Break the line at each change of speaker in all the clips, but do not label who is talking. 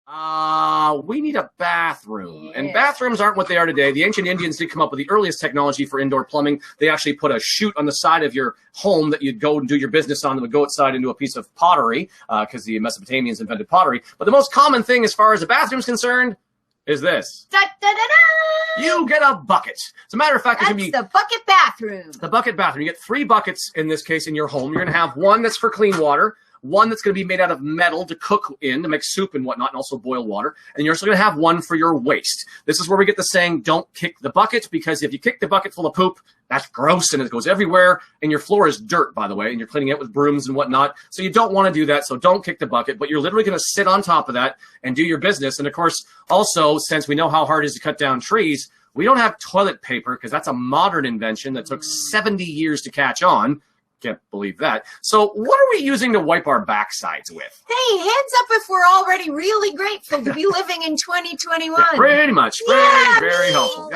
We need a bathroom.
Yeah.
And bathrooms aren't what they are today. The ancient Indians did come up with the earliest technology for indoor plumbing. They actually put a chute on the side of your home that you'd go and do your business on that would go outside into a piece of pottery, because the Mesopotamians invented pottery. But the most common thing as far as a bathroom's concerned is this.
Da, da, da, da.
You get a bucket. As a matter of fact,
That's the bucket bathroom.
The bucket bathroom. You get 3 buckets in this case in your home. You're going to have one that's for clean water, one that's going to be made out of metal to cook in, to make soup and whatnot, and also boil water. And you're also going to have one for your waste. This is where we get the saying, don't kick the bucket, because if you kick the bucket full of poop, that's gross and it goes everywhere. And your floor is dirt, by the way, and you're cleaning it with brooms and whatnot. So you don't want to do that. So don't kick the bucket, but you're literally going to sit on top of that and do your business. And of course, also, since we know how hard it is to cut down trees, we don't have toilet paper because that's a modern invention that took 70 years to catch on. Can't believe that. So what are we using to wipe our backsides with?
Hey, hands up if we're already really grateful to be living in 2021.
Yeah, pretty much. Very helpful.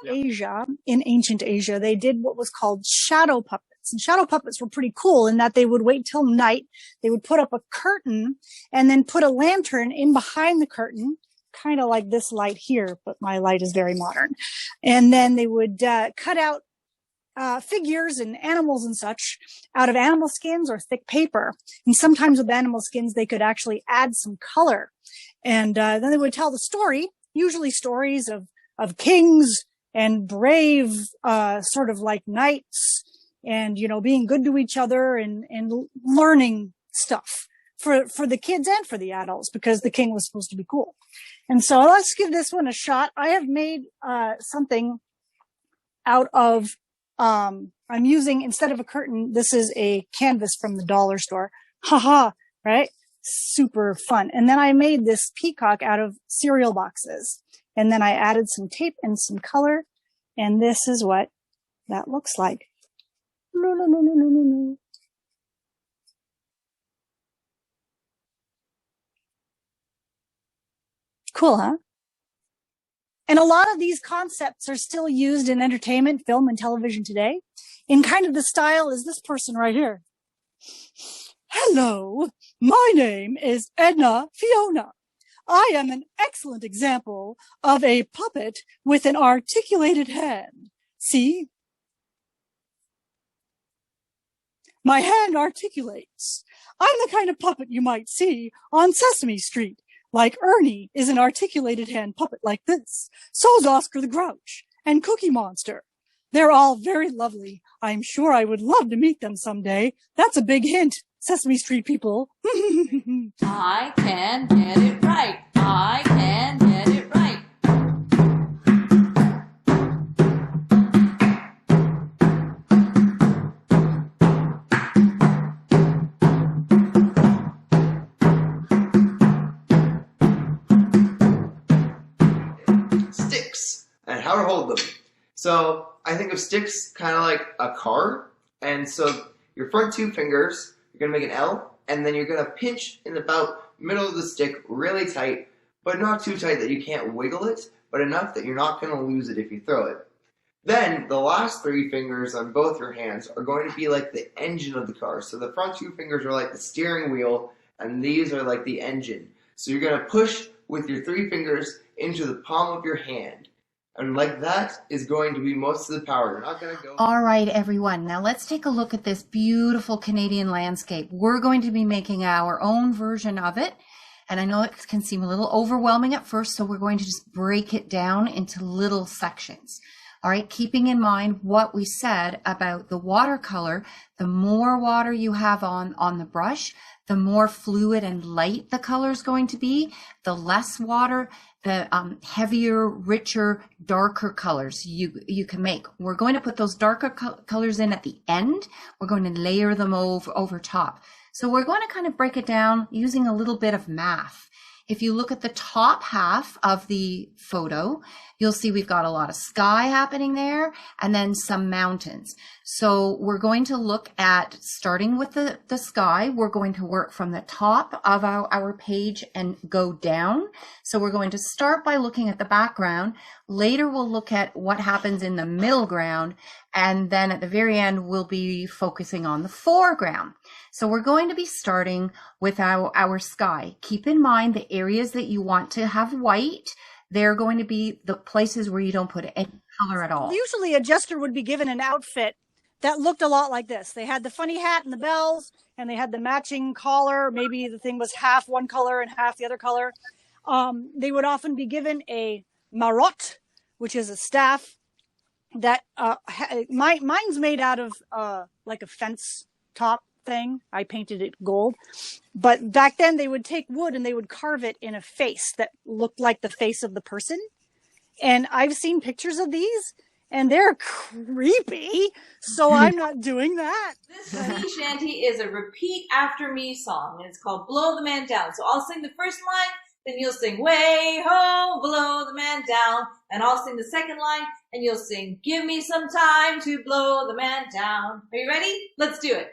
Asia, in ancient Asia, they did what was called shadow puppets. And shadow puppets were pretty cool in that they would wait till night. They would put up a curtain and then put a lantern in behind the curtain, kind of like this light here, but my light is very modern. And then they would cut out figures and animals and such out of animal skins or thick paper. And sometimes with animal skins, they could actually add some color. And then they would tell the story, usually stories of kings and brave, sort of like knights and, you know, being good to each other and learning stuff for the kids and for the adults, because the king was supposed to be cool. And so let's give this one a shot. I have made something out of I'm using, instead of a curtain, this is a canvas from the dollar store. Haha, right? Super fun. And then I made this peacock out of cereal boxes. And then I added some tape and some color. And this is what that looks like. Cool, huh? And a lot of these concepts are still used in entertainment, film, and television today, in kind of the style as this person right here. Hello, my name is Edna Fiona. I am an excellent example of a puppet with an articulated hand. See? My hand articulates. I'm the kind of puppet you might see on Sesame Street. Like Ernie is an articulated hand puppet like this. So's Oscar the Grouch and Cookie Monster. They're all very lovely. I'm sure I would love to meet them someday. That's a big hint, Sesame Street people.
I can get it right. I can get it right.
And how to hold them. So I think of sticks kind of like a card. And so your front 2 fingers, you're going to make an L, and then you're going to pinch in about middle of the stick really tight, but not too tight that you can't wiggle it, but enough that you're not going to lose it if you throw it. Then the last 3 fingers on both your hands are going to be like the engine of the car. So the front 2 fingers are like the steering wheel, and these are like the engine. So you're going to push with your 3 fingers into the palm of your hand. And like that is going to be most of the power. You're not going to go.
All right, everyone. Now let's take a look at this beautiful Canadian landscape. We're going to be making our own version of it. And I know it can seem a little overwhelming at first, so we're going to just break it down into little sections. All right, keeping in mind what we said about the watercolor, the more water you have on the brush, the more fluid and light the color is going to be, the less water, the heavier, richer, darker colors you can make. We're going to put those darker colors in at the end. We're going to layer them over top. So we're going to kind of break it down using a little bit of math. If you look at the top half of the photo, you'll see we've got a lot of sky happening there and then some mountains. So we're going to look at, starting with the sky, we're going to work from the top of our page and go down. So we're going to start by looking at the background, Later, we'll look at what happens in the middle ground. And then at the very end, we'll be focusing on the foreground. So we're going to be starting with our sky. Keep in mind the areas that you want to have white. They're going to be the places where you don't put any color at all.
Usually a jester would be given an outfit that looked a lot like this. They had the funny hat and the bells, and they had the matching collar. Maybe the thing was half one color and half the other color. They would often be given a marotte, which is a staff that mine's made out of like a fence top thing. I painted it gold. But back then they would take wood and they would carve it in a face that looked like the face of the person. And I've seen pictures of these, and they're creepy, so I'm not doing that.
This sea shanty is a repeat after me song, and it's called Blow the Man Down. So I'll sing the first line, then you'll sing way ho, blow the man down, and I'll sing the second line, and you'll sing give me some time to blow the man down. Are you ready? Let's do it.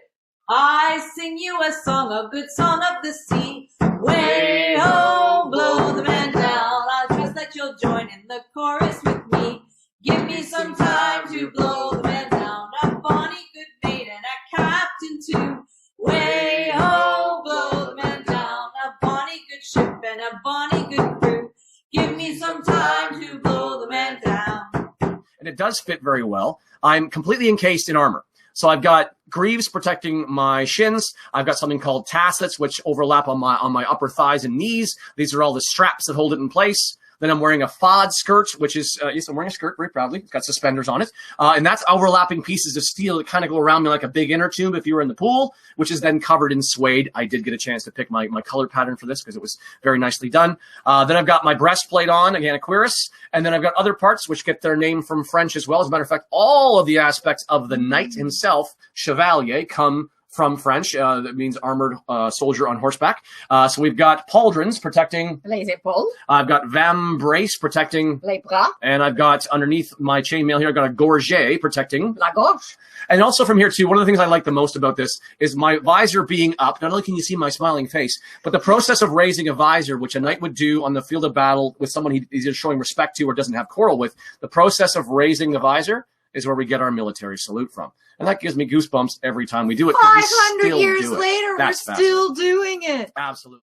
I sing you a song, a good song of the sea. Way ho, blow the man down. I trust that you'll join in the chorus with me. Give me some time to blow the man down. A bonny good maid and a captain too. Way ho, blow the man down. A bonny good ship and a bonny good crew. Give me some time to blow the man down.
And it does fit very well. I'm completely encased in armor. So I've got greaves protecting my shins. I've got something called tassets, which overlap on my upper thighs and knees. These are all the straps that hold it in place. Then I'm wearing a fod skirt, which is, yes, I'm wearing a skirt very proudly. It's got suspenders on it. And that's overlapping pieces of steel that kind of go around me like a big inner tube if you were in the pool, which is then covered in suede. I did get a chance to pick my color pattern for this because it was very nicely done. Then I've got my breastplate on, again, a cuirass. And then I've got other parts which get their name from French as well. As a matter of fact, all of the aspects of the knight himself, chevalier, come from French. That means armored soldier on horseback. So we've got pauldrons protecting
Les épaules.
I've got vambrace protecting
Les bras.
and I've got underneath my chainmail here, I've got a gorget protecting.
La gorge.
And also from here too, one of the things I like the most about this is my visor being up. Not only can you see my smiling face, but the process of raising a visor, which a knight would do on the field of battle with someone he's either showing respect to or doesn't have quarrel with, the process of raising the visor is where we get our military salute from. And that gives me goosebumps every time we do it.
500 years later, we're
That's
still doing it.
Absolutely.